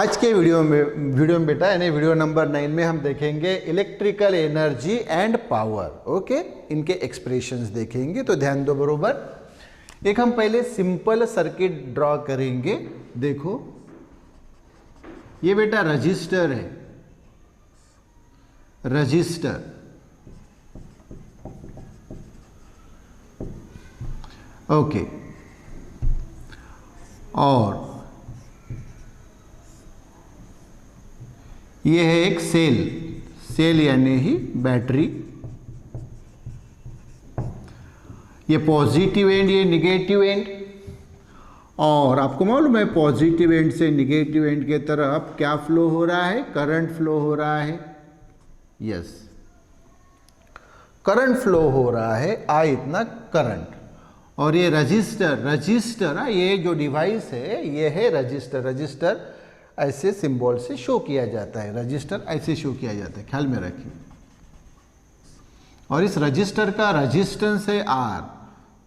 आज के वीडियो में बेटा यानी वीडियो नंबर 9 में हम देखेंगे electrical energy and power. Okay, इनके एक्सप्रेशंस देखेंगे, तो ध्यान दो बरोबर। एक हम पहले सिंपल सर्किट ड्रॉ करेंगे। देखो ये बेटा रजिस्टर है, रजिस्टर। ओके, और ये है एक सेल, सेल यानी ही बैटरी। ये पॉजिटिव एंड, ये निगेटिव एंड। और आपको मालूम है पॉजिटिव एंड से निगेटिव एंड के तरफ क्या फ्लो हो रहा है? करंट फ्लो हो रहा है। यस, करंट फ्लो हो रहा है, इतना करंट। और ये रजिस्टर, रजिस्टर ये जो डिवाइस है ये है रजिस्टर। रजिस्टर ऐसे सिंबल से शो किया जाता है, रजिस्टर ऐसे शो किया जाता है, ख्याल में रखिए। और इस रजिस्टर का रेजिस्टेंस है R,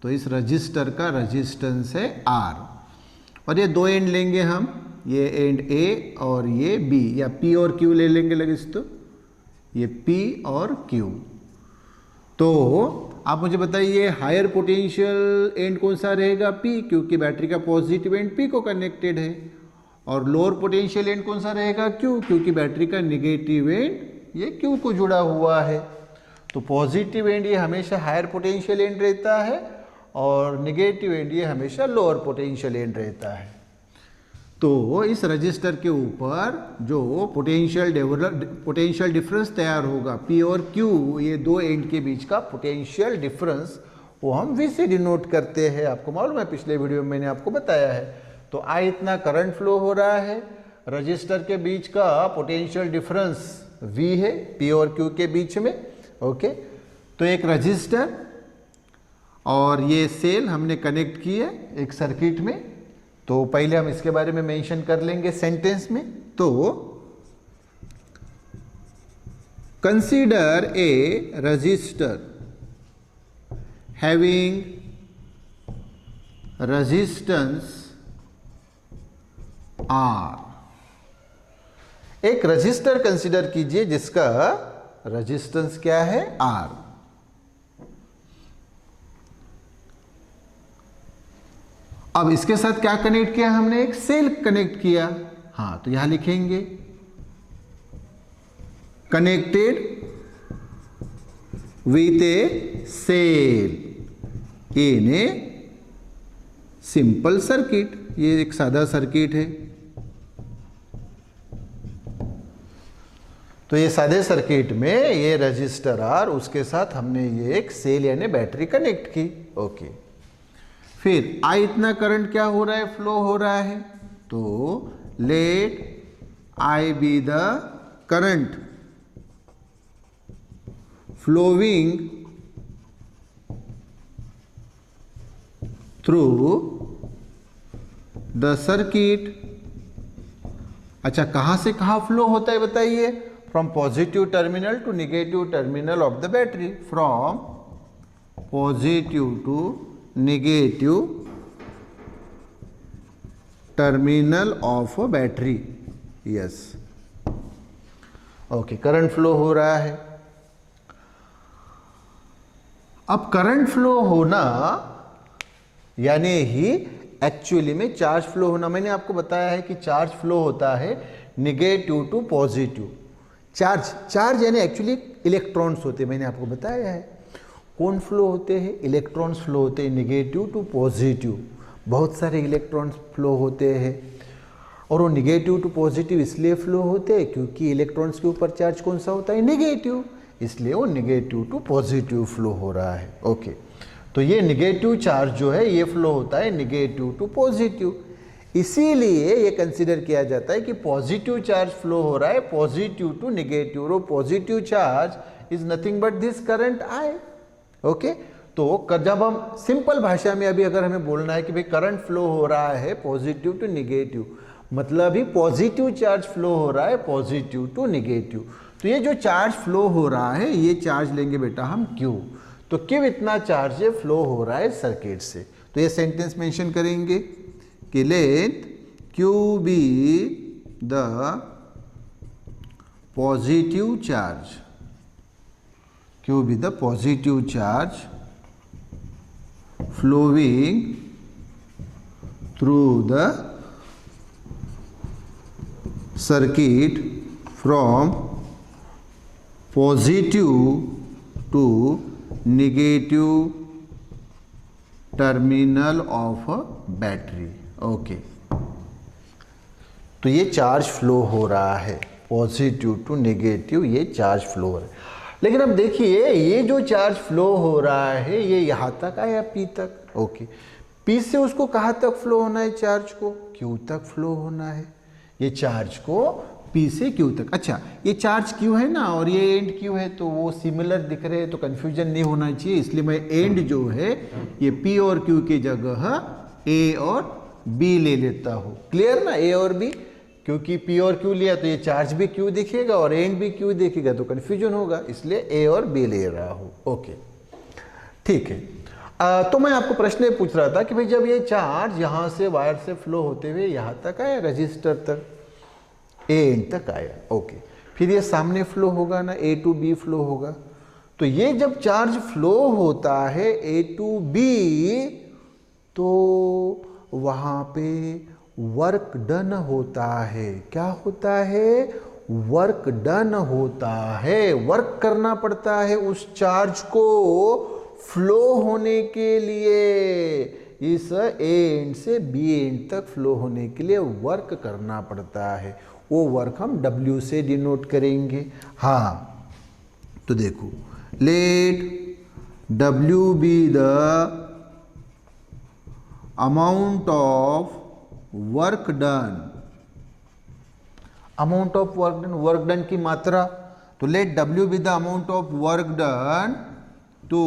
तो इस रजिस्टर का रेजिस्टेंस है R। और ये दो एंड लेंगे हम, ये एंड A और ये B, या P और Q ले लेंगे लगिस, तो ये P और Q। तो आप मुझे बताइए हायर पोटेंशियल एंड कौन सा रहेगा? P, क्योंकि बैटरी का पॉजिटिव एंड P को कनेक्टेड है। और लोअर पोटेंशियल एंड कौन सा रहेगा? Q, क्योंकि बैटरी का निगेटिव एंड ये Q को जुड़ा हुआ है। तो पॉजिटिव एंड ये हमेशा हायर पोटेंशियल एंड रहता है और निगेटिव एंड ये हमेशा लोअर पोटेंशियल एंड रहता है। तो इस रजिस्टर के ऊपर जो पोटेंशियल डिफरेंस तैयार होगा P और Q, ये दो एंड के बीच का पोटेंशियल डिफरेंस, वो हम V से डिनोट करते हैं। आपको मालूम है, पिछले वीडियो में मैंने आपको बताया है। तो I इतना करंट फ्लो हो रहा है, रजिस्टर के बीच का पोटेंशियल डिफरेंस V है, P और Q के बीच में। ओके, तो एक रजिस्टर और ये सेल हमने कनेक्ट किए एक सर्किट में। तो पहले हम इसके बारे में मेंशन कर लेंगे सेंटेंस में। तो consider a register having resistance R। एक रजिस्टर कंसीडर कीजिए जिसका रेजिस्टेंस क्या है? R। अब इसके साथ क्या कनेक्ट किया हमने? एक सेल कनेक्ट किया। हाँ, तो यहां लिखेंगे connected with a cell in a simple circuit. ये एक सादा सर्किट है। तो ये सादे सर्किट में ये रजिस्टर R, उसके साथ हमने ये एक सेल यानी बैटरी कनेक्ट की। ओके, फिर I इतना करंट क्या हो रहा है? फ्लो हो रहा है। तो let I be the current flowing through the circuit. अच्छा, कहां से कहां फ्लो होता है बताइए? From positive terminal to negative terminal of the battery. From positive to negative terminal of battery. Yes, okay, current flow हो रहा है। अब करंट फ्लो होना यानी ही एक्चुअली में चार्ज फ्लो होना। मैंने आपको बताया है कि चार्ज फ्लो होता है निगेटिव टू पॉजिटिव। चार्ज यानी एक्चुअली इलेक्ट्रॉन्स होते हैं, मैंने आपको बताया है। कौन फ्लो होते हैं? इलेक्ट्रॉन्स फ्लो होते हैं निगेटिव टू पॉजिटिव। बहुत सारे इलेक्ट्रॉन्स फ्लो होते हैं। और वो निगेटिव टू पॉजिटिव इसलिए फ्लो होते हैं क्योंकि इलेक्ट्रॉन्स के ऊपर चार्ज कौन सा होता है? निगेटिव, इसलिए वो निगेटिव टू पॉजिटिव फ्लो हो रहा है। ओके, तो ये निगेटिव चार्ज जो है ये फ्लो होता है निगेटिव टू पॉजिटिव। इसीलिए ये कंसीडर किया जाता है कि पॉजिटिव चार्ज फ्लो हो रहा है पॉजिटिव टू निगेटिव। और positive charge is nothing but this current I। Okay, तो जब हम सिंपल भाषा में अभी अगर हमें बोलना है कि भाई करंट फ्लो हो रहा है पॉजिटिव टू निगेटिव, मतलब ही पॉजिटिव चार्ज फ्लो हो रहा है पॉजिटिव टू निगेटिव। तो ये जो चार्ज फ्लो हो रहा है ये चार्ज लेंगे बेटा हम Q। तो Q इतना चार्ज फ्लो हो रहा है सर्किट से। तो ये सेंटेंस मेंशन करेंगे कि let Q be the positive charge, Q be the positive charge flowing through the circuit from positive to negative terminal of battery. Okay, तो ये चार्ज फ्लो हो रहा है, पॉजिटिव टू नेगेटिव ये चार्ज फ्लो हो रहा है। लेकिन अब देखिए ये जो चार्ज फ्लो हो रहा है ये यहाँ तक आया P तक। ओके, P से उसको कहाँ तक फ्लो होना है, चार्ज को Q तक फ्लो होना है। ये चार्ज को P से Q तक। अच्छा, ये चार्ज Q है ना और ये एंड Q है, तो वो सिमिलर दिख रहे हैं तो कंफ्यूजन नहीं होना चाहिए, इसलिए मैं एंड जो है ये P और Q की जगह A और B ले लेता हूँ। क्लियर ना, A और B, क्योंकि P और Q लिया तो ये चार्ज भी Q दिखेगा और एंड भी Q दिखेगा तो कंफ्यूजन होगा, इसलिए A और B ले रहा हूँ। ओके, ठीक है। तो मैं आपको प्रश्न ये पूछ रहा था कि भाई जब ये चार्ज यहाँ से वायर से फ्लो होते हुए यहाँ तक आया, रजिस्टर तक, A एंड तक आया। ओके, फिर ये सामने फ्लो होगा ना, A टू B फ्लो होगा। तो ये जब चार्ज फ्लो होता है A टू B, तो वहाँ पे वर्क डन होता है। क्या होता है? वर्क डन होता है। वर्क करना पड़ता है उस चार्ज को फ्लो होने के लिए, इस A एंड से B एंड तक फ्लो होने के लिए वर्क करना पड़ता है। वो वर्क हम W से डिनोट करेंगे। हाँ, तो देखो, let W be the amount of work done. Amount of work done, work done की मात्रा, तो let W be the amount of work done to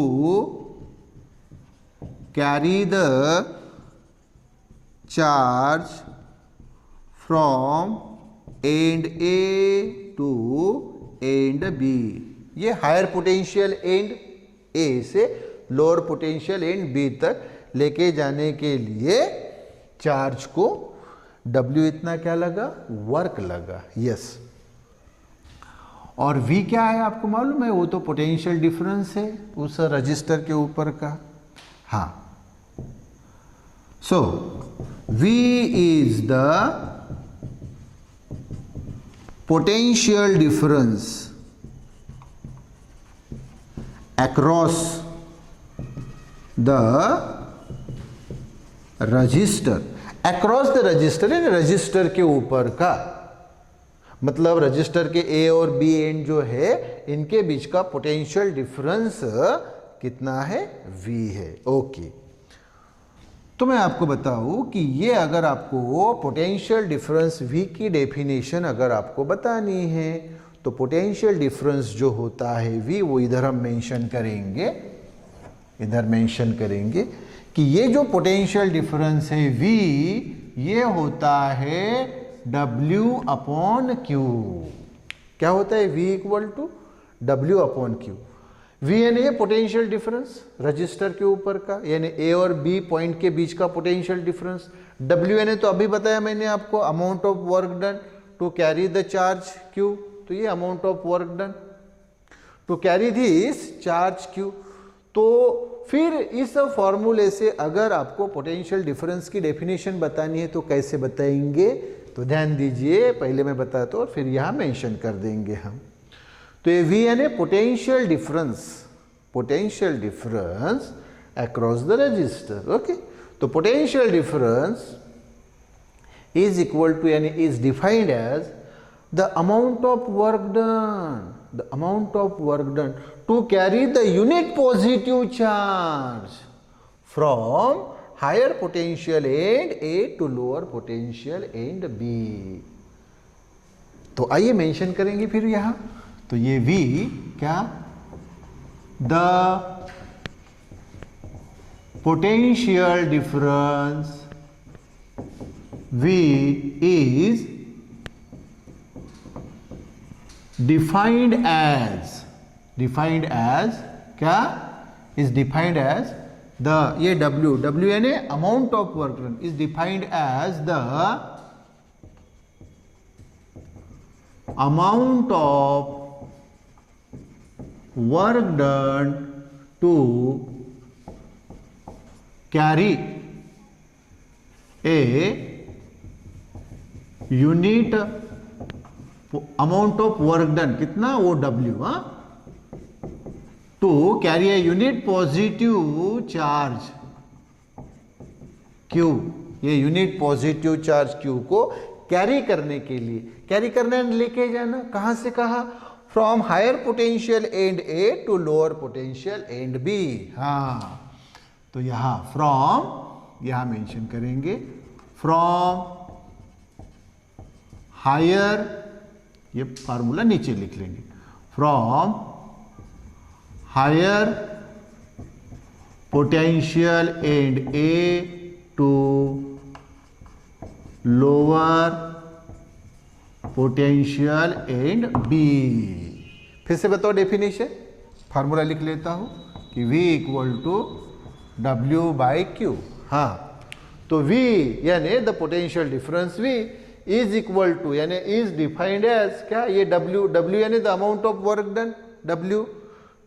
carry the charge from end A to end B। ये higher potential end A से lower potential end B तक लेके जाने के लिए चार्ज को W इतना क्या लगा? वर्क लगा। यस, और V क्या है आपको मालूम है? वो तो पोटेंशियल डिफरेंस है उस रजिस्टर के ऊपर का। हाँ, सो V is the potential difference across the register। across the register है रजिस्टर के ऊपर का, मतलब रजिस्टर के A और B एंड जो है इनके बीच का पोटेंशियल डिफरेंस कितना है? V है। ओके, तो मैं आपको बताऊं कि ये अगर आपको पोटेंशियल डिफरेंस V की डेफिनेशन अगर आपको बतानी है तो पोटेंशियल डिफरेंस जो होता है V, वो इधर हम मेंशन करेंगे, इधर मेंशन करेंगे कि ये जो पोटेंशियल डिफरेंस है V, ये होता है W अपॉन Q। क्या होता है? V equal to W upon Q। V यानी ये पोटेंशियल डिफरेंस रजिस्टर के ऊपर का, यानी A और B पॉइंट के बीच का पोटेंशियल डिफरेंस। W यानी तो अभी बताया मैंने आपको, amount of work done to carry the charge Q, तो ये amount of work done to carry this charge Q। तो फिर इस फॉर्मूले से अगर आपको पोटेंशियल डिफरेंस की डेफिनेशन बतानी है तो कैसे बताएंगे? तो ध्यान दीजिए, पहले मैं बताता हूँ और फिर यहाँ मेंशन कर देंगे हम। तो ये V यानी potential difference across the resistor. Okay, तो potential difference is equal to यानी is defined as the amount of work done to carry the unit positive charge from higher potential end A to lower potential end B। तो आइए mention करेंगे फिर यहां, तो ये V क्या? The potential difference V is defined as क्या? Is defined as the, ये W यानी amount of work done, is defined as the amount of work done to carry a unit amount of work done, कितना वो W, to carry a unit positive charge Q, ये unit positive charge Q को carry करने के लिए, carry करने लेके जाना, कहां से कहा, from higher potential end A to lower potential end B। हाँ, तो यहां फ्रॉम, यहां मेंशन करेंगे फ्रॉम हायर, ये फार्मूला नीचे लिख लेंगे, from higher potential end A to lower potential end B। फिर से बताओ डेफिनेशन, फार्मूला लिख लेता हूं कि V equal to W by Q। हाँ, तो V यानी the potential difference V is equal to, यानी इज डिफाइंड एज क्या, ये W यानी the amount of work done W,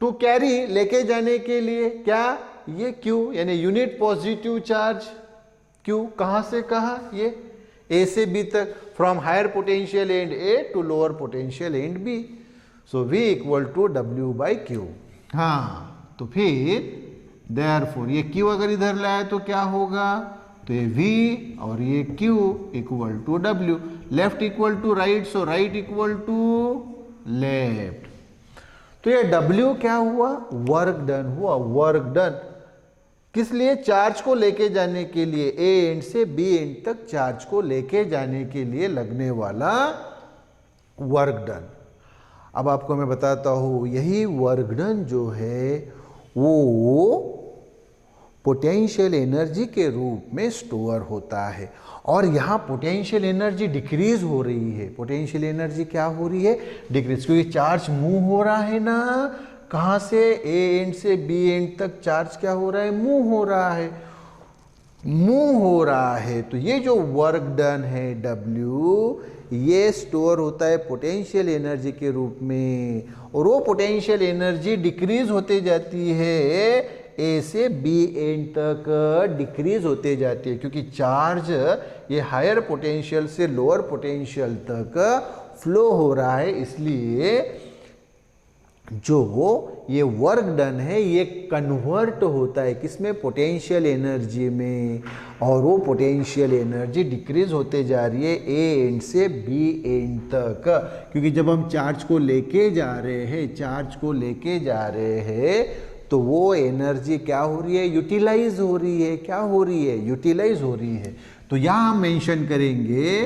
to carry लेके जाने के लिए क्या, ये Q यानी यूनिट पॉजिटिव चार्ज Q, कहां से कहा, ये A से B तक, from higher potential end A to lower potential end B। So V equal to W by Q। हाँ, तो फिर देयरफॉर ये Q अगर इधर लाए तो क्या होगा, तो ये V और ये Q equal to W, left equal to right, so right equal to left. तो ये W क्या हुआ, वर्क डन हुआ, वर्क डन किस लिए, चार्ज को लेके जाने के लिए, A एंड से B एंड तक चार्ज को लेके जाने के लिए लगने वाला वर्क डन। अब आपको मैं बताता हूं, यही वर्क डन जो है वो पोटेंशियल एनर्जी के रूप में स्टोर होता है, और यहाँ पोटेंशियल एनर्जी डिक्रीज हो रही है। पोटेंशियल एनर्जी क्या हो रही है, डिक्रीज, क्योंकि चार्ज मूव हो रहा है ना, कहाँ से, A एंड से B एंड तक चार्ज क्या हो रहा है, मूव हो रहा है, मूव हो रहा है। तो ये जो वर्क डन है W, ये स्टोर होता है पोटेंशियल एनर्जी के रूप में, और वो पोटेंशियल एनर्जी डिक्रीज होते जाती है, A से B एंड तक डिक्रीज होते जाती है, क्योंकि चार्ज ये हायर पोटेंशियल से लोअर पोटेंशियल तक फ्लो हो रहा है। इसलिए जो ये वर्क डन है ये कन्वर्ट होता है किसमें, पोटेंशियल एनर्जी में, और वो पोटेंशियल एनर्जी डिक्रीज होते जा रही है A एंड से B एंड तक, क्योंकि जब हम चार्ज को लेके जा रहे हैं, चार्ज को लेके जा रहे हैं, तो वो एनर्जी क्या हो रही है, यूटिलाइज हो रही है, क्या हो रही है, यूटिलाइज हो रही है। तो यहां हम मेंशन करेंगे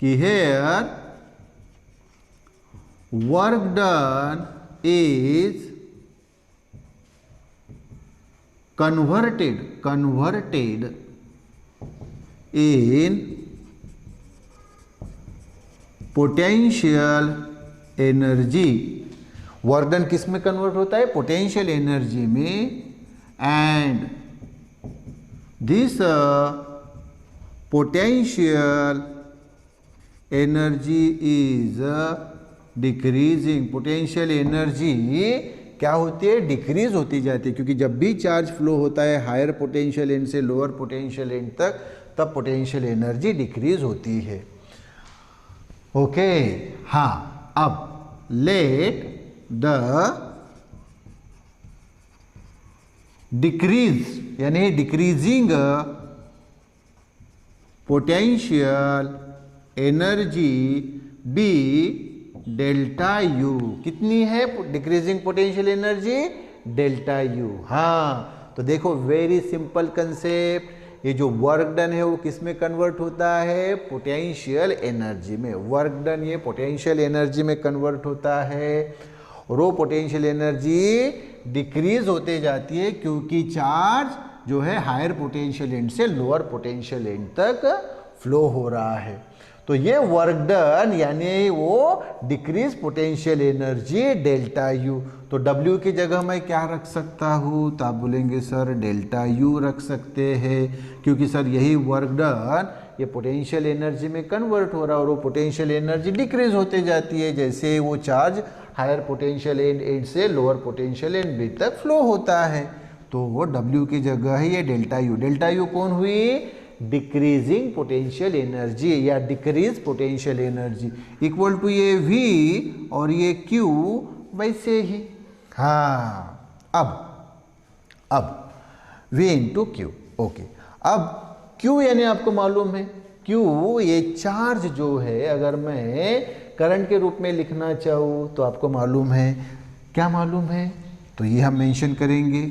कि here work done is converted in potential energy। Work done किस में कन्वर्ट होता है, पोटेंशियल एनर्जी में, and this potential energy is decreasing. Potential energy क्या होती है, डिक्रीज होती जाती है, क्योंकि जब भी चार्ज फ्लो होता है हायर पोटेंशियल एंड से लोअर पोटेंशियल एंड तक, तब पोटेंशियल एनर्जी डिक्रीज होती है। ओके, हाँ, अब लेट द डिक्रीज यानी decreasing potential energy be delta U. कितनी है decreasing potential energy, delta U. हाँ, तो देखो वेरी सिंपल कंसेप्ट, ये जो वर्क डन है वो किस में कन्वर्ट होता है, पोटेंशियल एनर्जी में। वर्क डन ये पोटेंशियल एनर्जी में कन्वर्ट होता है, और वो पोटेंशियल एनर्जी डिक्रीज होते जाती है, क्योंकि चार्ज जो है हायर पोटेंशियल एंड से लोअर पोटेंशियल एंड तक फ्लो हो रहा है। तो ये वर्क डन यानी वो decrease potential energy delta you. तो W की जगह मैं क्या रख सकता हूँ, तो आप बोलेंगे सर डेल्टा यू रख सकते हैं, क्योंकि सर यही वर्क डन ये पोटेंशियल एनर्जी में कन्वर्ट हो रहा है और वो पोटेंशियल एनर्जी डिक्रीज होते जाती है जैसे वो चार्ज हायर पोटेंशियल एंड से लोअर पोटेंशियल एंड बी तक फ्लो होता है। तो वो W की जगह है ये डेल्टा यू। डेल्टा यू कौन हुई? डिक्रीजिंग पोटेंशियल एनर्जी या decrease potential energy equal to ये V और ये Q वैसे ही। हाँ, अब V इंटू Q। ओके, अब Q यानी आपको मालूम है Q ये चार्ज जो है अगर मैं करंट के रूप में लिखना चाहूँ तो आपको मालूम है, क्या मालूम है? तो ये हम मेंशन करेंगे।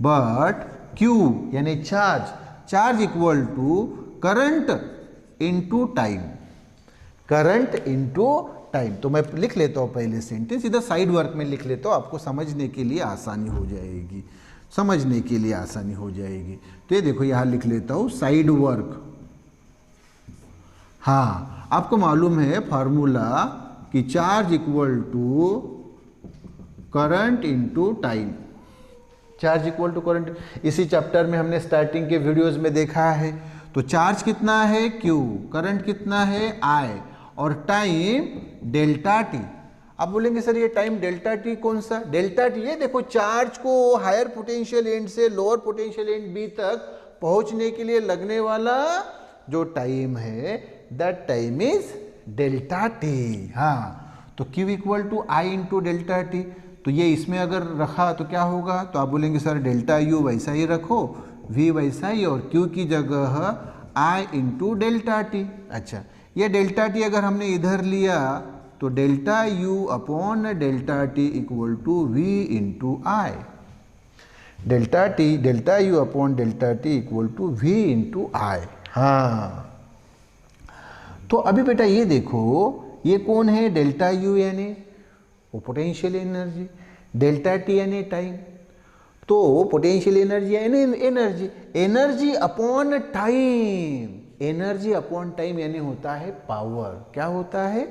बट Q यानी charge equal to current into time, current into time. तो मैं लिख लेता हूँ पहले सेंटेंस, इधर साइड वर्क में लिख लेता हूँ, आपको समझने के लिए आसानी हो जाएगी, समझने के लिए आसानी हो जाएगी। तो ये देखो यहाँ लिख लेता हूँ साइड वर्क। हाँ, आपको मालूम है फार्मूला कि charge equal to current into time, charge equal to current. इसी चैप्टर में हमने स्टार्टिंग के वीडियोस में देखा है। तो चार्ज कितना है Q, करंट कितना है I और टाइम डेल्टा टी। आप बोलेंगे सर ये टाइम डेल्टा टी कौन सा? डेल्टा टी ये देखो चार्ज को हायर पोटेंशियल एंड से लोअर पोटेंशियल एंड बी तक पहुंचने के लिए लगने वाला जो टाइम है that time is delta T. हाँ, तो Q equal to I into delta T. तो ये इसमें अगर रखा तो क्या होगा? तो आप बोलेंगे सर डेल्टा U वैसा ही रखो, V वैसा ही और Q की जगह I इंटू डेल्टा टी। अच्छा, ये डेल्टा टी अगर हमने इधर लिया तो delta U upon delta T equal to V into I। Delta U upon delta T equal to V into I। हाँ, तो अभी बेटा ये देखो ये कौन है? डेल्टा U यानी वो पोटेंशियल एनर्जी, डेल्टा टी यानी टाइम। तो पोटेंशियल एनर्जी यानी energy upon time, energy upon time यानी होता है पावर। क्या होता है?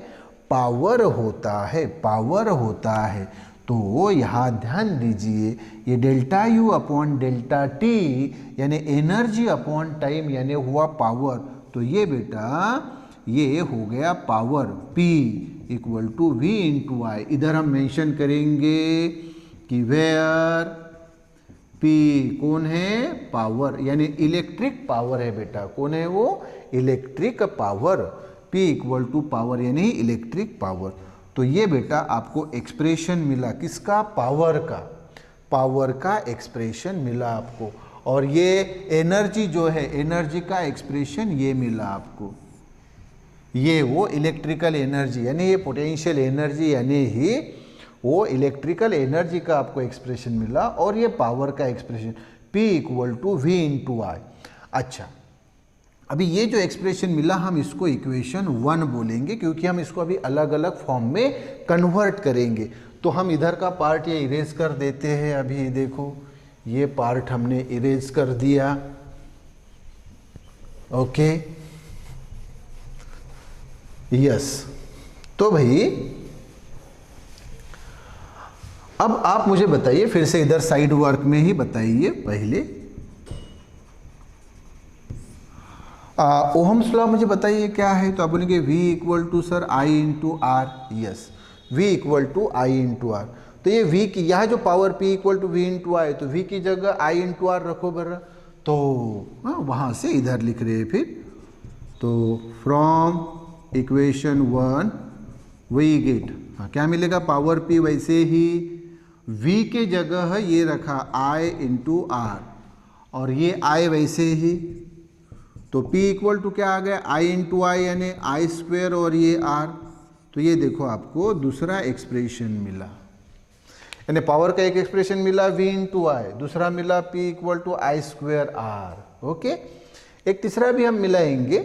पावर होता है, पावर होता है। तो यहाँ ध्यान दीजिए ये delta U upon delta T यानी एनर्जी अपॉन टाइम यानी हुआ पावर। तो ये बेटा ये हो गया power P equal to V into I। इधर हम मेंशन करेंगे कि वेयर P कौन है? पावर यानी इलेक्ट्रिक पावर है बेटा। कौन है वो? Electric power. P equal to power यानी इलेक्ट्रिक पावर। तो ये बेटा आपको एक्सप्रेशन मिला किसका? पावर का, पावर का एक्सप्रेशन मिला आपको। और ये एनर्जी जो है एनर्जी का एक्सप्रेशन ये मिला आपको, ये वो इलेक्ट्रिकल एनर्जी यानी ये पोटेंशियल एनर्जी यानी ही वो इलेक्ट्रिकल एनर्जी का आपको एक्सप्रेशन मिला और ये पावर का expression P equal to V into I। अच्छा, अभी ये जो एक्सप्रेशन मिला हम इसको इक्वेशन 1 बोलेंगे क्योंकि हम इसको अभी अलग अलग फॉर्म में कन्वर्ट करेंगे। तो हम इधर का पार्ट ये इरेज कर देते हैं। अभी देखो ये पार्ट हमने इरेज कर दिया। Okay, yes. तो भाई अब आप मुझे बताइए फिर से इधर साइड वर्क में ही बताइए पहले ओहम्स लॉ मुझे बताइए क्या है। तो आप बोलेंगे V equal to sir I into R. Yes, V equal to I into R. तो ये V की यहाँ जो power P equal to V into I, तो V की जगह I इंटू आर रखो बर्रा। तो वहाँ से इधर लिख रहे हैं फिर। तो फ्रॉम इक्वेशन 1 वी गेट, हाँ क्या मिलेगा? पावर P वैसे ही V के जगह ये रखा I इंटू आर और ये I वैसे ही। तो P इक्वल टू क्या आ गया? I इंटू आई यानी I स्क्वेयर और ये R। तो ये देखो आपको दूसरा एक्सप्रेशन मिला, यानी पावर का एक एक्सप्रेशन मिला V इंटू आई, दूसरा मिला P equal to I square R। ओके, एक तीसरा भी हम मिलाएंगे,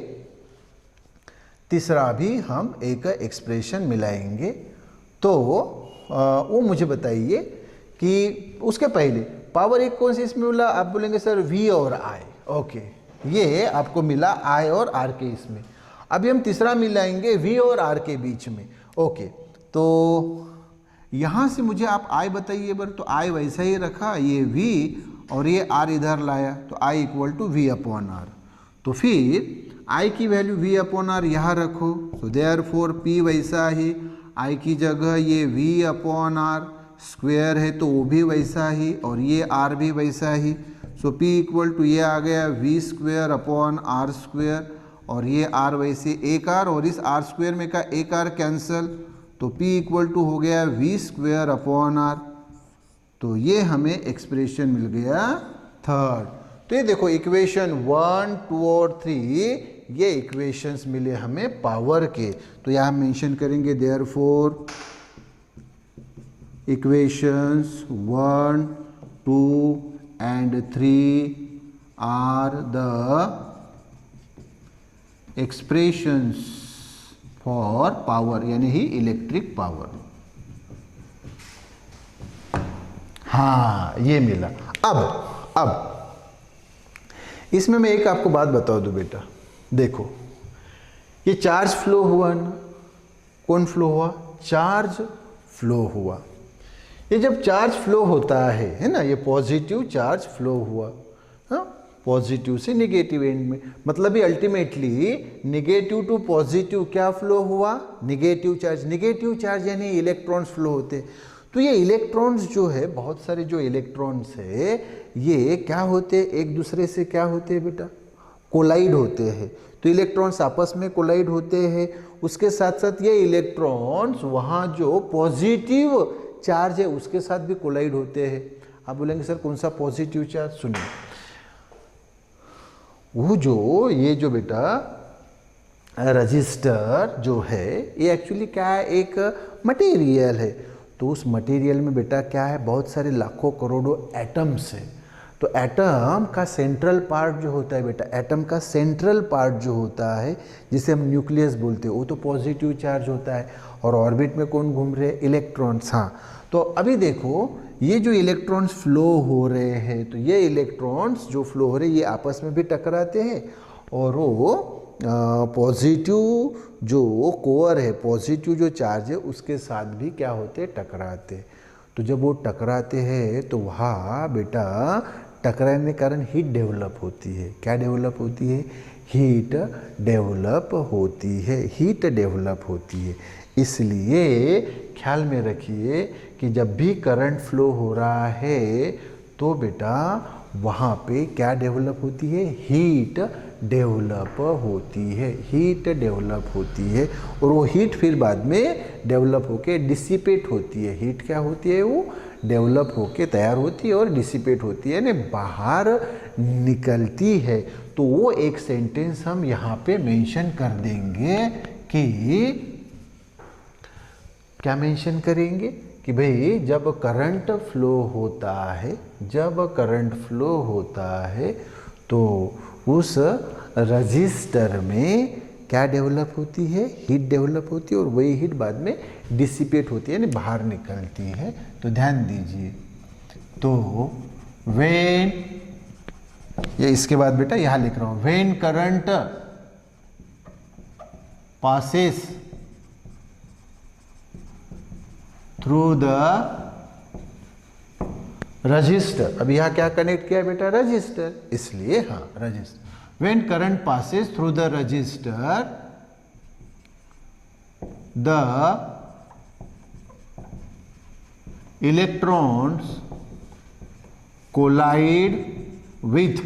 तीसरा भी हम एक एक्सप्रेशन मिलाएंगे। तो वो मुझे बताइए कि उसके पहले पावर एक कौन सी इसमें मिला? आप बोलेंगे सर V और I। ओके, ये आपको मिला I और R के इसमें। अभी हम तीसरा मिलाएंगे V और R के बीच में। ओके, तो यहाँ से मुझे आप I बताइए बर। तो I वैसा ही रखा, ये V और ये R इधर लाया, तो I equal to V upon R। तो फिर I की वैल्यू V अपॉन आर यहाँ रखो, सो देयरफॉर P वैसा ही, I की जगह ये V अपॉन आर स्क्वायर है तो वो भी वैसा ही, और ये R भी वैसा ही, सो P इक्वल टू ये आ गया V square upon R square, और ये R वैसे एक R, और इस R स्क्वायर में का एक R कैंसल, तो P इक्वल टू हो गया V स्क्वायर अपॉन आर। तो ये हमें एक्सप्रेशन मिल गया थर्ड। तो ये देखो इक्वेशन 1, 2 और 3 ये इक्वेशंस मिले हमें पावर के। तो यहाँ मेंशन करेंगे therefore equations 1, 2 and 3 are the expressions for power, यानी ही इलेक्ट्रिक पावर। हाँ ये मिला। अब इसमें मैं एक आपको बात बता दूं बेटा, देखो ये चार्ज फ्लो हुआ ना, कौन फ्लो हुआ? चार्ज फ्लो हुआ। ये जब चार्ज फ्लो होता है ना, ये पॉजिटिव चार्ज फ्लो हुआ, हाँ पॉजिटिव से निगेटिव एंड में, मतलब ये अल्टीमेटली निगेटिव टू पॉजिटिव क्या फ्लो हुआ? निगेटिव चार्ज यानी इलेक्ट्रॉन्स फ्लो होते। तो ये इलेक्ट्रॉन्स जो है, बहुत सारे जो इलेक्ट्रॉन्स है ये क्या होते हैं? एक दूसरे से क्या होते हैं बेटा? कोलाइड होते हैं। तो इलेक्ट्रॉन्स आपस में कोलाइड होते हैं, उसके साथ साथ ये इलेक्ट्रॉन्स वहाँ जो पॉजिटिव चार्ज है उसके साथ भी कोलाइड होते हैं। आप बोलेंगे सर कौन सा पॉजिटिव चार्ज? सुनिए, वो जो ये जो बेटा रजिस्टर जो है ये एक्चुअली क्या है? एक मटेरियल है। तो उस मटेरियल में बेटा क्या है? बहुत सारे लाखों करोड़ों एटम्स है। तो एटम का सेंट्रल पार्ट जो होता है बेटा, एटम का सेंट्रल पार्ट जो होता है जिसे हम न्यूक्लियस बोलते हैं, वो तो पॉजिटिव चार्ज होता है, और ऑर्बिट में कौन घूम रहे हैं? इलेक्ट्रॉन्स। हाँ, तो अभी देखो ये जो इलेक्ट्रॉन्स फ्लो हो रहे हैं, तो ये इलेक्ट्रॉन्स जो फ्लो हो रहे हैं ये आपस में भी टकराते हैं, और वो पॉजिटिव जो कोर है, पॉजिटिव जो चार्ज है उसके साथ भी क्या होते? टकराते। तो जब वो टकराते हैं तो वहाँ बेटा टकराने के कारण हीट डेवलप होती है। क्या डेवलप होती है? हीट डेवलप होती है, हीट डेवलप होती है। इसलिए ख्याल में रखिए कि जब भी करंट फ्लो हो रहा है तो बेटा वहाँ पे क्या डेवलप होती है? हीट डेवलप होती है, हीट डेवलप होती है, और वो हीट फिर बाद में डेवलप होके डिसिपेट होती है। हीट क्या होती है? वो डेवलप होके तैयार होती है और डिसिपेट होती है, यानी बाहर निकलती है। तो वो एक सेंटेंस हम यहाँ पे मेंशन कर देंगे कि क्या मेंशन करेंगे? कि भाई जब करंट फ्लो होता है, जब करंट फ्लो होता है तो उस रजिस्टर में क्या डेवलप होती है? हीट डेवलप होती है, और वही हीट बाद में डिसिपेट होती है, यानी बाहर निकलती है। तो ध्यान दीजिए, तो व्हेन, ये इसके बाद बेटा यहाँ लिख रहा हूँ, when current passes through the resistor. अब यहाँ क्या कनेक्ट किया बेटा? रजिस्टर, इसलिए हाँ resistor. When current passes through the resistor, the electrons collide with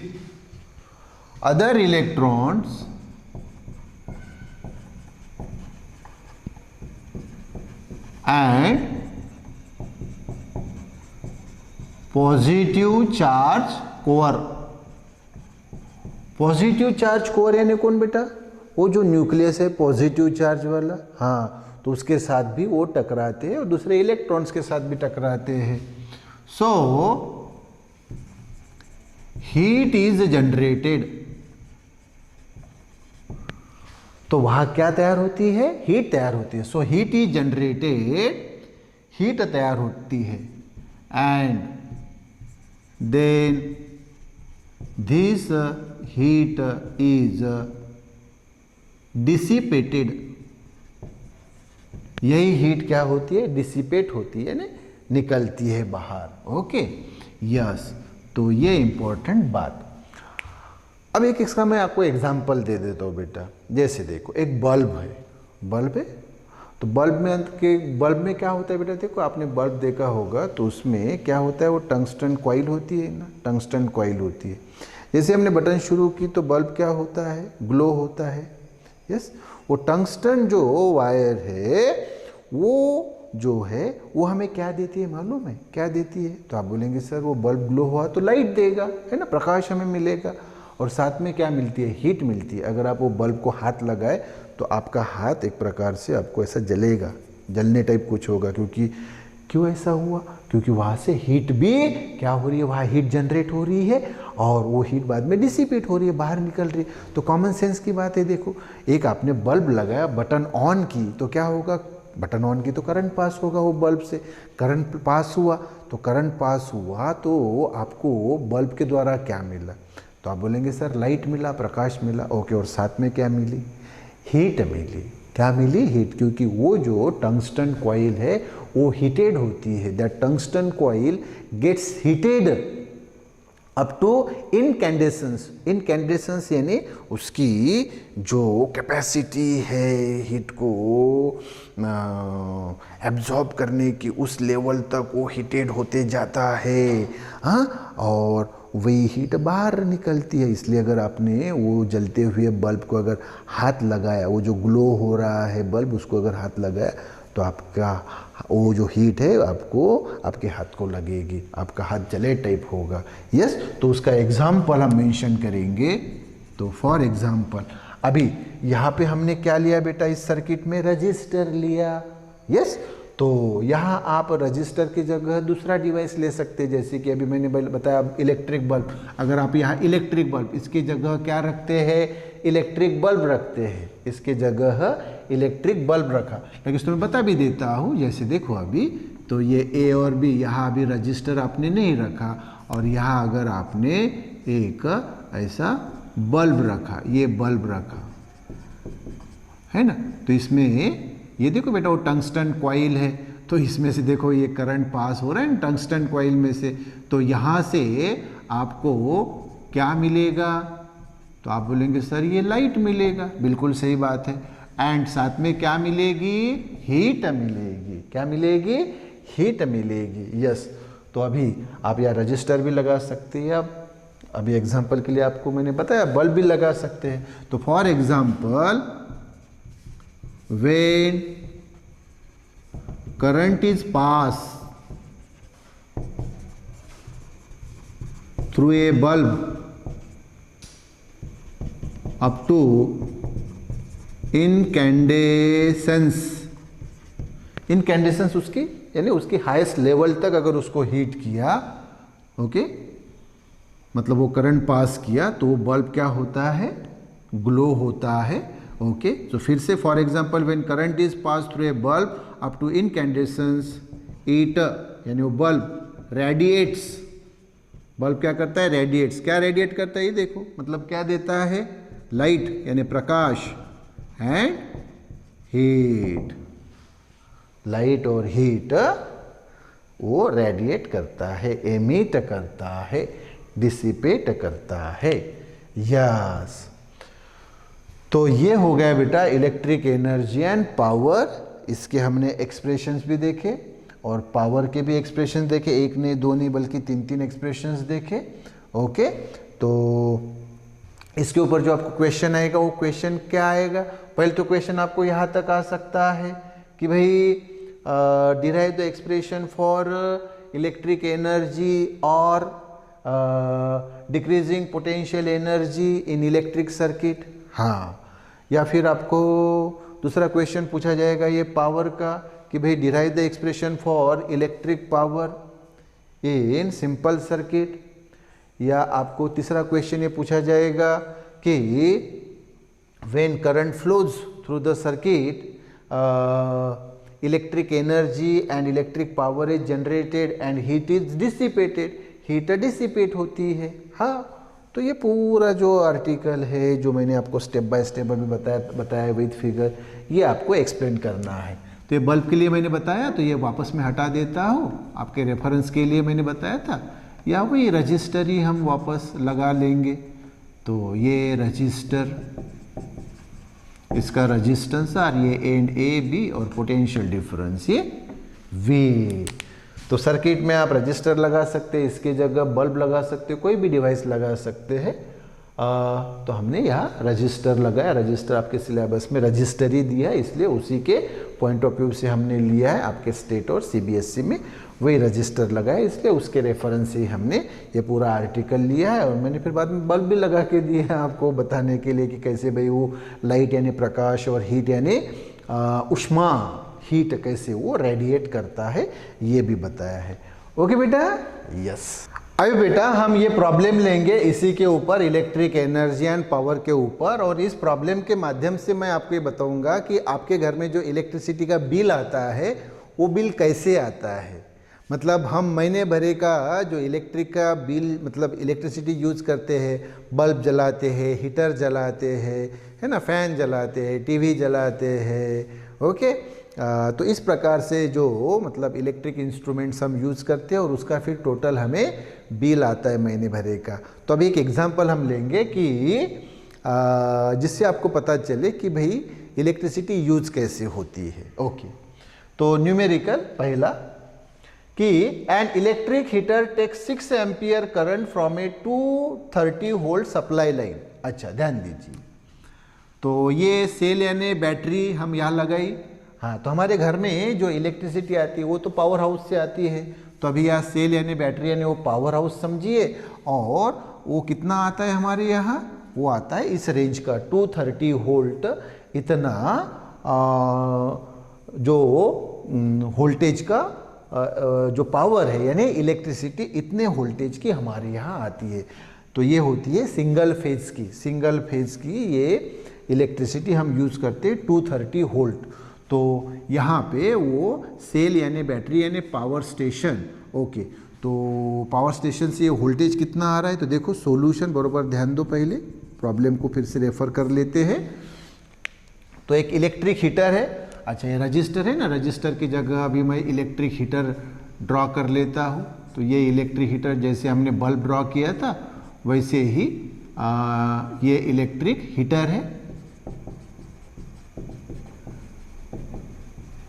other electrons and positive charge core. Positive charge core यानी कौन बेटा? वो जो न्यूक्लियस है पॉजिटिव चार्ज वाला, हाँ, तो उसके साथ भी वो टकराते हैं और दूसरे इलेक्ट्रॉन्स के साथ भी टकराते हैं। सो हीट इज जनरेटेड, तो वहां क्या तैयार होती है? हीट तैयार होती है। So heat is generated, heat तैयार होती है, and then this heat is dissipated. यही हीट क्या होती है? डिसिपेट होती है, ना निकलती है बाहर। ओके, यस, तो ये इंपॉर्टेंट बात। अब एक इसका मैं आपको एग्जाम्पल दे देता हूँ बेटा। जैसे देखो एक बल्ब है, बल्ब है, तो बल्ब में क्या होता है बेटा, देखो आपने बल्ब देखा होगा तो उसमें क्या होता है, वो टंगस्टन कॉइल होती है ना, टंगस्टन कॉइल होती है। जैसे हमने बटन शुरू की तो बल्ब क्या होता है, ग्लो होता है। यस, वो टंगस्टन जो वायर है वो जो है वो हमें क्या देती है मालूम है, क्या देती है? तो आप बोलेंगे सर वो बल्ब ग्लो हुआ तो लाइट देगा, है ना, प्रकाश हमें मिलेगा। और साथ में क्या मिलती है, हीट मिलती है। अगर आप वो बल्ब को हाथ लगाए तो आपका हाथ एक प्रकार से आपको ऐसा जलेगा, जलने टाइप कुछ होगा। क्यों ऐसा हुआ? क्योंकि वहाँ से हीट भी क्या हो रही है, वहाँ हीट जनरेट हो रही है और वो हीट बाद में डिसिपेट हो रही है, बाहर निकल रही है। तो कॉमन सेंस की बात है। देखो एक आपने बल्ब लगाया, बटन ऑन की तो क्या होगा, बटन ऑन की तो करंट पास होगा, वो बल्ब से करंट पास हुआ। तो करंट पास हुआ तो आपको बल्ब के द्वारा क्या मिला? तो आप बोलेंगे सर लाइट मिला, प्रकाश मिला। ओके, और साथ में क्या मिली, हीट मिली। क्या मिली, हीट, क्योंकि वो जो टंगस्टन कॉइल है वो हीटेड होती है। That tungsten coil gets heated up to incandescence. Incandescence यानी उसकी जो कैपेसिटी है हीट को एब्जॉर्ब करने की, उस लेवल तक वो हीटेड होते जाता है। हाँ, और वही हीट बाहर निकलती है। इसलिए अगर आपने वो जलते हुए बल्ब को अगर हाथ लगाया, वो जो ग्लो हो रहा है बल्ब, उसको अगर हाथ लगाया तो आपका वो जो हीट है आपको आपके हाथ को लगेगी, आपका हाथ जले टाइप होगा। यस, तो उसका एग्जाम्पल हम मेंशन करेंगे। तो फॉर एग्जाम्पल अभी यहाँ पे हमने क्या लिया बेटा, इस सर्किट में रजिस्टर लिया। यस, तो यहाँ आप रजिस्टर की जगह दूसरा डिवाइस ले सकते हैं। जैसे कि अभी मैंने बताया इलेक्ट्रिक बल्ब, अगर आप यहाँ इलेक्ट्रिक बल्ब, इसकी जगह क्या रखते हैं, इलेक्ट्रिक बल्ब रखते हैं, इसके जगह इलेक्ट्रिक बल्ब रखा। लेकिन इसमें बता भी देता हूँ, जैसे देखो अभी तो ये ए और बी, यहाँ अभी रजिस्टर आपने नहीं रखा, और यहाँ अगर आपने एक ऐसा बल्ब रखा, ये बल्ब रखा है ना, तो इसमें ये देखो बेटा वो टंगस्टन कॉइल है, तो इसमें से देखो ये करंट पास हो रहा है टंगस्टन कॉइल में से। तो यहाँ से आपको क्या मिलेगा, तो आप बोलेंगे सर ये लाइट मिलेगा। बिल्कुल सही बात है। एंड साथ में क्या मिलेगी, हीट मिलेगी। क्या मिलेगी, हीट मिलेगी। यस, तो अभी आप यहाँ रजिस्टर भी लगा सकते हैं। अब अभी एग्जाम्पल के लिए आपको मैंने बताया बल्ब भी लगा सकते हैं। तो for example when current is passed through a bulb up to incandescence, incandescence उसकी यानी उसकी हाईएस्ट लेवल तक अगर उसको हीट किया, ओके, मतलब वो करंट पास किया तो वो बल्ब क्या होता है, ग्लो होता है। ओके, तो फिर से for example when current is pass through a bulb up to incandescence it, यानी वो बल्ब रेडिएट्स। बल्ब क्या करता है, रेडिएट्स। क्या रेडिएट करता है, ये देखो, मतलब क्या देता है, लाइट यानी प्रकाश एंड हीट। लाइट और हीट वो रेडिएट करता है, एमिट करता है, डिसिपेट करता है। यस, तो ये हो गया बेटा इलेक्ट्रिक एनर्जी एंड पावर। इसके हमने एक्सप्रेशंस भी देखे और पावर के भी एक्सप्रेशन देखे, एक ने दो नहीं बल्कि तीन तीन एक्सप्रेशंस देखे। ओके, तो इसके ऊपर जो आपको क्वेश्चन आएगा वो क्वेश्चन क्या आएगा, पहले तो क्वेश्चन आपको यहाँ तक आ सकता है कि भाई derive the expression for electric energy और decreasing potential energy in electric circuit. हाँ, या फिर आपको दूसरा क्वेश्चन पूछा जाएगा ये पावर का कि भाई derive the expression for electric power in simple circuit. या आपको तीसरा क्वेश्चन ये पूछा जाएगा कि when current flows through the circuit electric energy and electric power is generated and heat is dissipated. Heat dissipate होती है। हाँ, तो ये पूरा जो आर्टिकल है जो मैंने आपको स्टेप बाय स्टेप अभी बताया विद फिगर, ये आपको एक्सप्लेन करना है। तो ये बल्ब के लिए मैंने बताया, तो ये वापस मैं हटा देता हूँ, आपके रेफरेंस के लिए मैंने बताया था। या वही रजिस्टर ही हम वापस लगा लेंगे। तो ये रजिस्टर, इसका रजिस्टेंस आर, ये एंड ए बी, और पोटेंशियल डिफरेंस ये वी। तो सर्किट में आप रजिस्टर लगा सकते हैं, इसके जगह बल्ब लगा सकते हो, कोई भी डिवाइस लगा सकते हैं। तो हमने यहाँ रजिस्टर लगाया। रजिस्टर आपके सिलेबस में रजिस्टर ही दिया है, इसलिए उसी के पॉइंट ऑफ व्यू से हमने लिया है। आपके स्टेट और सीबीएसई में वही रजिस्टर लगाया, इसलिए उसके रेफरेंस से ही हमने ये पूरा आर्टिकल लिया है। और मैंने फिर बाद में बल्ब भी लगा के दिए हैं आपको बताने के लिए कि कैसे भाई वो लाइट यानी प्रकाश और हीट यानी उष्मा, हीट कैसे वो रेडिएट करता है, ये भी बताया है। ओके बेटा, यस। अभी बेटा हम ये प्रॉब्लम लेंगे इसी के ऊपर, इलेक्ट्रिक एनर्जी एंड पावर के ऊपर। और इस प्रॉब्लम के माध्यम से मैं आपको ये बताऊंगा कि आपके घर में जो इलेक्ट्रिसिटी का बिल आता है वो बिल कैसे आता है। मतलब हम महीने भरे का जो इलेक्ट्रिक का बिल, मतलब इलेक्ट्रिसिटी यूज करते हैं, बल्ब जलाते हैं, हीटर जलाते हैं, है ना, फैन जलाते हैं, टीवी जलाते हैं, ओके। तो इस प्रकार से जो मतलब इलेक्ट्रिक इंस्ट्रूमेंट्स हम यूज़ करते हैं और उसका फिर टोटल हमें बिल आता है महीने भरे का। तो अभी एक एग्जांपल हम लेंगे कि जिससे आपको पता चले कि भाई इलेक्ट्रिसिटी यूज कैसे होती है। ओके, तो न्यूमेरिकल पहला कि an electric heater takes 6 ampere current from a 230 volt supply line. अच्छा, ध्यान दीजिए, तो ये सेल यानी बैटरी हम यहाँ लगाई। हाँ, तो हमारे घर में जो इलेक्ट्रिसिटी आती है वो तो पावर हाउस से आती है। तो अभी यहाँ सेल यानी बैटरी यानी वो पावर हाउस समझिए, और वो कितना आता है हमारे यहाँ, वो आता है इस रेंज का 230 वोल्ट। इतना जो वोल्टेज का जो पावर है यानी इलेक्ट्रिसिटी इतने वोल्टेज की हमारे यहाँ आती है। तो ये होती है सिंगल फेज की, सिंगल फेज की ये इलेक्ट्रिसिटी हम यूज़ करते हैं 230 वोल्ट। तो यहाँ पे वो सेल यानी बैटरी यानी पावर स्टेशन। ओके, तो पावर स्टेशन से ये वोल्टेज कितना आ रहा है, तो देखो सॉल्यूशन बरोबर ध्यान दो, पहले प्रॉब्लम को फिर से रेफर कर लेते हैं। तो एक इलेक्ट्रिक हीटर है। अच्छा, ये रजिस्टर है ना, रजिस्टर की जगह अभी मैं इलेक्ट्रिक हीटर ड्रॉ कर लेता हूँ। तो ये इलेक्ट्रिक हीटर जैसे हमने बल्ब ड्रॉ किया था वैसे ही ये इलेक्ट्रिक हीटर है।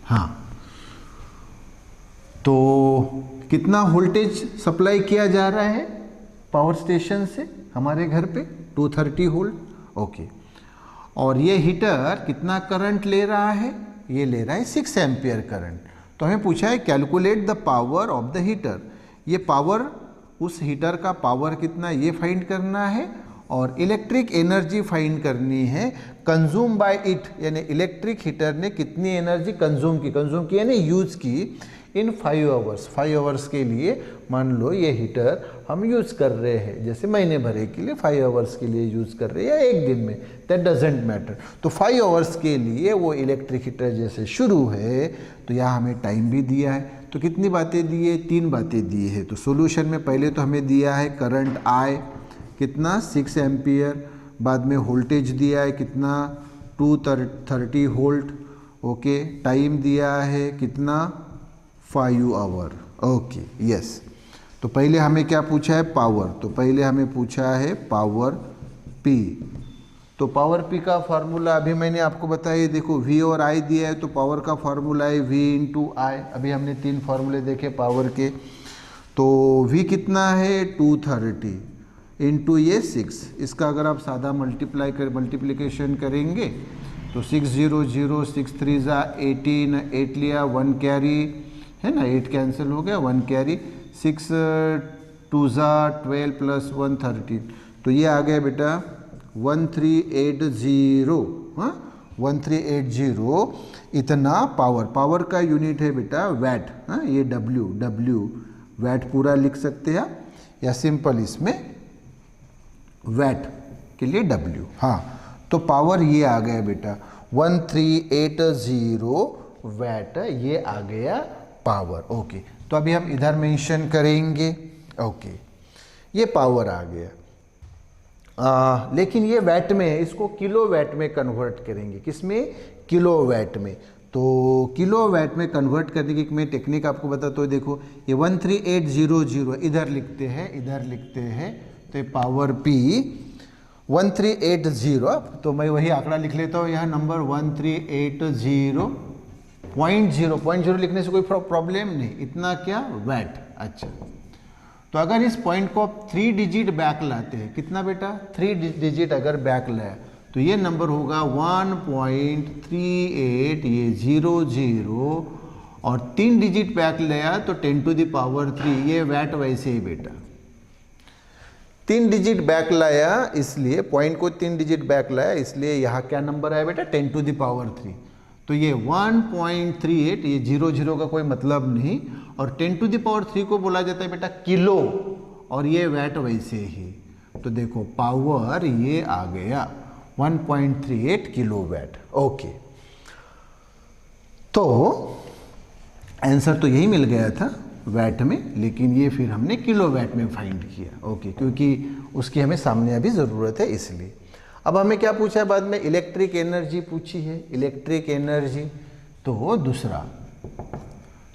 हाँ, तो कितना वोल्टेज सप्लाई किया जा रहा है पावर स्टेशन से हमारे घर पे 230 वोल्ट। ओके, और ये हीटर कितना करंट ले रहा है, ये ले रहा है 6 एम्पियर करंट। तो हमें पूछा है calculate the power of the heater. ये पावर, उस हीटर का पावर कितना ये फाइंड करना है, और इलेक्ट्रिक एनर्जी फाइंड करनी है कंज्यूम बाय इट, यानी इलेक्ट्रिक हीटर ने कितनी एनर्जी कंज्यूम की यानी यूज की इन 5 आवर्स। 5 आवर्स के लिए मान लो ये हीटर हम यूज़ कर रहे हैं, जैसे महीने भरे के लिए 5 आवर्स के लिए यूज़ कर रहे हैं या एक दिन में, दैट डजेंट मैटर। तो 5 आवर्स के लिए वो इलेक्ट्रिक हीटर जैसे शुरू है, तो यहाँ हमें टाइम भी दिया है। तो कितनी बातें दी है, 3 बातें दी है। तो सोल्यूशन में पहले तो हमें दिया है करंट आई कितना 6 एम्पियर, बाद में वोल्टेज दिया है कितना 230 वोल्ट। ओके, टाइम दिया है कितना 5 आवर। Okay, yes. तो पहले हमें क्या पूछा है, पावर। तो पहले हमें पूछा है पावर पी। तो पावर पी का फार्मूला अभी मैंने आपको बताया, देखो वी और आई दिया है, तो पावर का फार्मूला है वी इंटू आई। अभी हमने 3 फार्मूले देखे पावर के। तो वी कितना है 230 इंटू ये 6, इसका अगर आप सादा मल्टीप्लिकेशन करेंगे तो 6 0 0 6 3 18, 8 लिया 1 कैरी है ना, 8 कैंसिल हो गया 1 कैरी, 6 2 12 प्लस 1 13। तो ये आ गया बेटा 1380। हाँ, 1380 इतना पावर। पावर का यूनिट है बेटा वैट। हाँ, ये डब्ल्यू वैट पूरा लिख सकते हैं या सिंपल इसमें वैट के लिए डब्ल्यू। हाँ, तो पावर ये आ गया बेटा 1380 वैट, ये आ गया पावर। ओके, तो अभी हम इधर मेंशन करेंगे। ओके, ये पावर आ गया। लेकिन ये वैट में, इसको किलो वैट में कन्वर्ट करेंगे। किसमें, किलो वैट में। तो किलो वैट में कन्वर्ट करने की मैं टेक्निक आपको बताता हूँ। देखो ये 13800 इधर लिखते हैं, इधर लिखते हैं। तो ये पावर पी 1380, तो मैं वही आंकड़ा लिख लेता हूँ यहाँ, नंबर 1380.0 लिखने से कोई प्रॉब्लम नहीं, इतना क्या वैट। अच्छा, तो अगर इस पॉइंट को आप 3 डिजिट बैक लाते हैं, कितना बेटा 3 डिजिट अगर बैक लाया तो ये नंबर होगा 1.38, ये 00, और 3 डिजिट बैक लाया तो 10⁻3, ये वैट वैसे ही बेटा 3 डिजिट बैक लाया, इसलिए पॉइंट को 3 डिजिट बैक लाया, इसलिए यहाँ क्या नंबर आया बेटा 10⁻3। तो ये 1.38, ये 00 का कोई मतलब नहीं, और 10⁻3 को बोला जाता है बेटा किलो, और ये वैट वैसे ही। तो देखो पावर ये आ गया 1.38 किलो वैट। ओके, तो आंसर तो यही मिल गया था वैट में, लेकिन ये फिर हमने किलो वैट में फाइंड किया। ओके, क्योंकि उसकी हमें सामने अभी ज़रूरत है इसलिए। अब हमें क्या पूछा है बाद में, इलेक्ट्रिक एनर्जी पूछी है, इलेक्ट्रिक एनर्जी। तो दूसरा,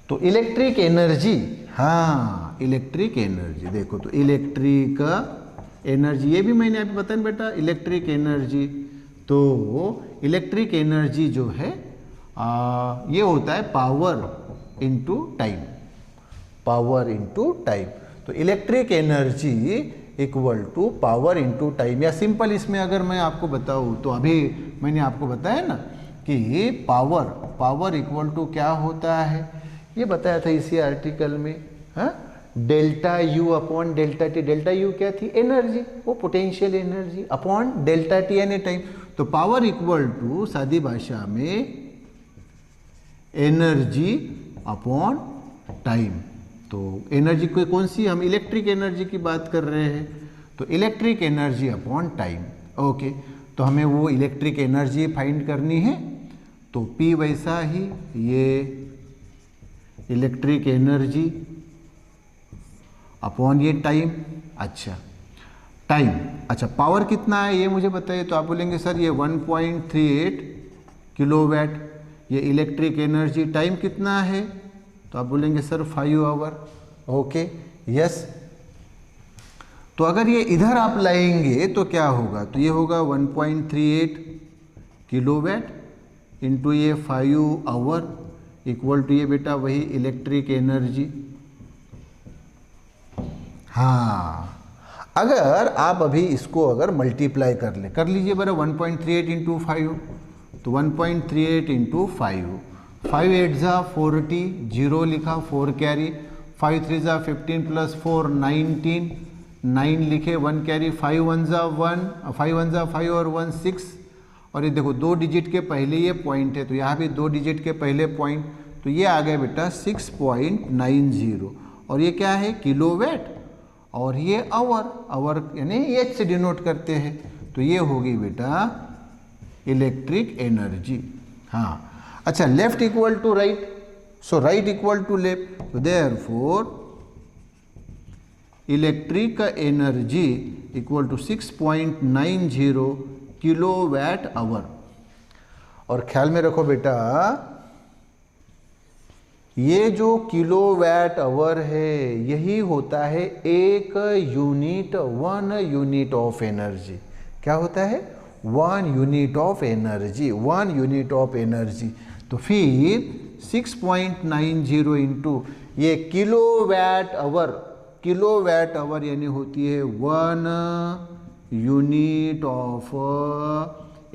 तो इलेक्ट्रिक एनर्जी, हाँ इलेक्ट्रिक एनर्जी देखो, तो इलेक्ट्रिक एनर्जी, ये भी मैंने अभी बताया बेटा इलेक्ट्रिक एनर्जी। तो इलेक्ट्रिक एनर्जी जो है ये होता है power into time, power into time. तो electric energy equal to power into time, या सिंपल इसमें अगर मैं आपको बताऊँ तो अभी मैंने आपको बताया ना कि पावर इक्वल टू क्या होता है, ये बताया था इसी आर्टिकल में, हाँ, delta U upon delta T. Delta U क्या थी, एनर्जी, वो potential energy, upon delta T यानी टाइम। तो पावर इक्वल टू सादी भाषा में एनर्जी अपॉन टाइम। तो एनर्जी को कौन सी, हम इलेक्ट्रिक एनर्जी की बात कर रहे हैं, तो electric energy upon time. Okay, तो हमें वो इलेक्ट्रिक एनर्जी फाइंड करनी है, तो P वैसा ही, ये इलेक्ट्रिक एनर्जी अपॉन ये टाइम। अच्छा, टाइम, अच्छा पावर कितना है ये मुझे बताइए, तो आप बोलेंगे सर ये 1.38 किलोवाट, ये इलेक्ट्रिक एनर्जी, टाइम कितना है, तो आप बोलेंगे सर 5 आवर। Okay, yes. तो अगर ये इधर आप लाएंगे तो क्या होगा, तो ये होगा 1.38 किलोवाट इंटू ये 5 आवर इक्वल टू ये बेटा वही इलेक्ट्रिक एनर्जी। हाँ, अगर आप अभी इसको अगर मल्टीप्लाई कर लीजिए बरा 1.38 इंटू 5, तो 1.38 इंटू 5, 5 8 जा 40, 0 लिखा, 4 कैरी, 5 3 जा 15 प्लस 4 19, 9 लिखे, 1 कैरी, 5 1 जा 1, 5 1 जा 5 और 1 6, और ये देखो 2 डिजिट के पहले ये पॉइंट है, तो यहाँ भी 2 डिजिट के पहले पॉइंट, तो ये आ गया बेटा 6.90, और ये क्या है किलोवाट, और ये आवर यानी एच से डिनोट करते हैं, तो ये होगी बेटा इलेक्ट्रिक एनर्जी। हाँ, अच्छा, left equal to right, so right equal to left, तो therefore electric energy equal to 6.90 kilowatt hour. और ख्याल में रखो बेटा, ये जो किलोवाट आवर है यही होता है एक यूनिट, 1 यूनिट ऑफ एनर्जी। क्या होता है, 1 unit of energy, 1 unit of energy. तो फिर 6.90 इंटू ये किलोवाट आवर यानी होती है 1 unit of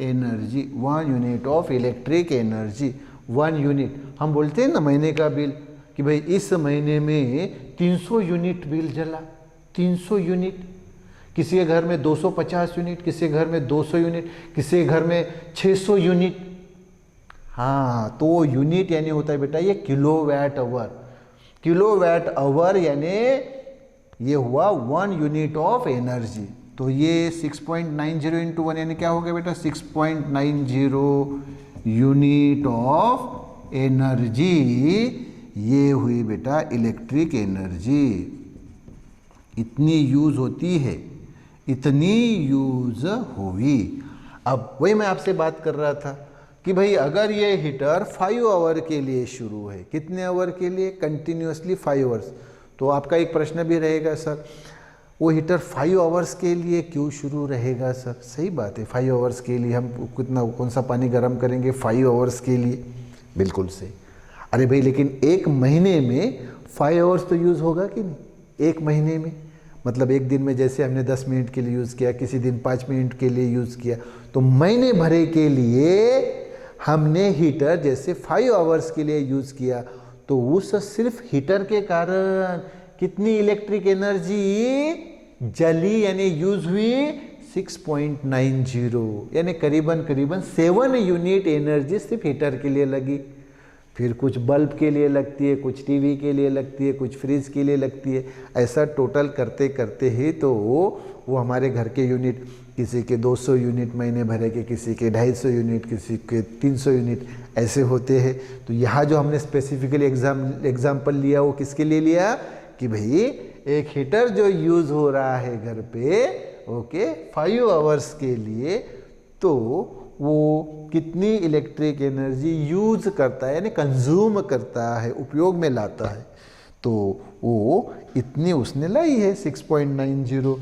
energy, 1 unit of electric energy, 1 unit. हम बोलते हैं ना महीने का बिल कि भाई इस महीने में 300 यूनिट बिल जला, 300 यूनिट, किसी के घर में 250 यूनिट, किसी के घर में 200 यूनिट, किसी के घर में 600 यूनिट। हाँ, तो यूनिट यानी होता है बेटा ये किलोवाट आवर। किलोवाट आवर यानी ये हुआ 1 यूनिट ऑफ एनर्जी। तो ये 6.90 इंटू 1 यानी क्या हो गया बेटा 6.90 यूनिट ऑफ एनर्जी, ये हुई बेटा इलेक्ट्रिक एनर्जी। इतनी यूज होती है, इतनी यूज हुई। अब वही मैं आपसे बात कर रहा था कि भाई अगर ये हीटर 5 आवर के लिए शुरू है, कितने आवर के लिए, कंटिन्यूसली 5 आवर्स, तो आपका एक प्रश्न भी रहेगा सर वो हीटर 5 आवर्स के लिए क्यों शुरू रहेगा सर? सही बात है, 5 आवर्स के लिए हम कितना कौन सा पानी गर्म करेंगे 5 आवर्स के लिए? बिल्कुल सही। अरे भाई लेकिन एक महीने में 5 आवर्स तो यूज़ होगा कि नहीं? एक महीने में मतलब एक दिन में जैसे हमने 10 मिनट के लिए यूज़ किया, किसी दिन 5 मिनट के लिए यूज़ किया, तो महीने भरे के लिए हमने हीटर जैसे 5 आवर्स के लिए यूज़ किया, तो उस सिर्फ हीटर के कारण कितनी इलेक्ट्रिक एनर्जी जली यानी यूज हुई? 6.90 यानी करीबन 7 यूनिट एनर्जी सिर्फ हीटर के लिए लगी। फिर कुछ बल्ब के लिए लगती है, कुछ टीवी के लिए लगती है, कुछ फ्रिज के लिए लगती है। ऐसा टोटल करते करते ही तो वो हमारे घर के यूनिट, किसी के 200 यूनिट महीने भरे के, किसी के 250 यूनिट, किसी के 300 यूनिट ऐसे होते हैं। तो यहाँ जो हमने स्पेसिफिकली एग्जाम्पल लिया वो किसके लिए लिया कि भाई एक हीटर जो यूज़ हो रहा है घर पे, ओके, 5 आवर्स के लिए, तो वो कितनी इलेक्ट्रिक एनर्जी यूज करता है यानी कंज्यूम करता है, उपयोग में लाता है, तो वो इतनी उसने लाई है 6.90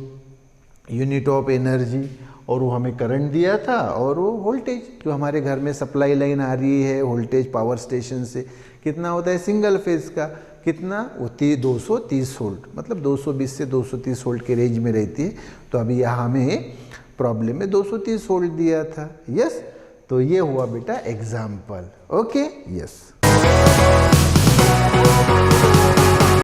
यूनिट ऑफ एनर्जी। और वो हमें करंट दिया था और वो वोल्टेज जो हमारे घर में सप्लाई लाइन आ रही है वोल्टेज पावर स्टेशन से, कितना होता है सिंगल फेज का, कितना होती है 230 वोल्ट, मतलब 220 से 230 वोल्ट के रेंज में रहती है। तो अभी यहाँ हमें प्रॉब्लम में 230 वोल्ट दिया था। यस, तो ये हुआ बेटा एग्जाम्पल। Okay, yes.